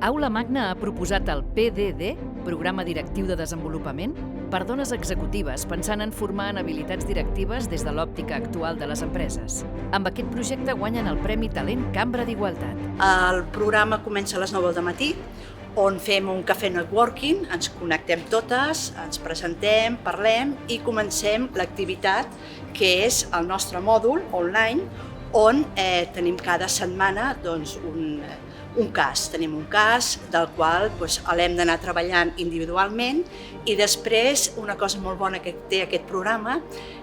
Aula Magna ha proposat el PDD, Programa Directiu de Desenvolupament, per dones executives pensant en formar en habilitats directives des de l'òptica actual de les empreses. Amb aquest projecte guanyen el Premi Talent Cambra d'Igualtat. El programa comença a les 9 del matí, on fem un cafè networking, ens connectem totes, ens presentem, parlem i comencem l'activitat que és el nostre mòdul online, on tenim cada setmana un cas. Tenim un cas del qual l'hem d'anar treballant individualment i després una cosa molt bona que té aquest programa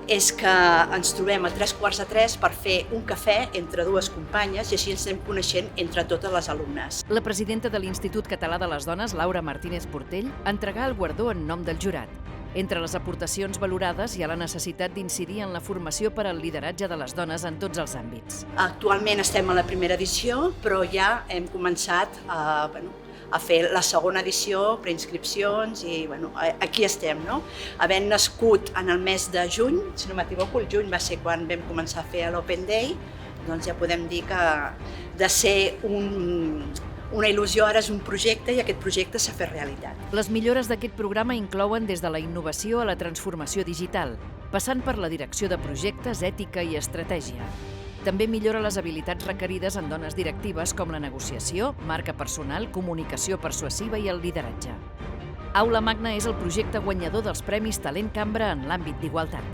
és que ens trobem a 2:45 per fer un cafè entre dues companyes i així ens anem coneixent entre totes les alumnes. La presidenta de l'Institut Català de les Dones, Laura Martínez Portell, entregà el guardó en nom del jurat. Entre les aportacions valorades hi ha la necessitat d'incidir en la formació per al lideratge de les dones en tots els àmbits. Actualment estem a la primera edició, però ja hem començat a fer la segona edició, preinscripcions i aquí estem. Havent nascut en el mes de juny, si no m'equivoco, el juny va ser quan vam començar a fer l'Open Day, doncs ja podem dir que de ser una il·lusió ara és un projecte i aquest projecte s'ha fet realitat. Les millores d'aquest programa inclouen des de la innovació a la transformació digital, passant per la direcció de projectes, ètica i estratègia. També millora les habilitats requerides en dones directives com la negociació, marca personal, comunicació persuasiva i el lideratge. Aula Magna és el projecte guanyador dels Premis Talent Cambra en l'àmbit d'igualtat.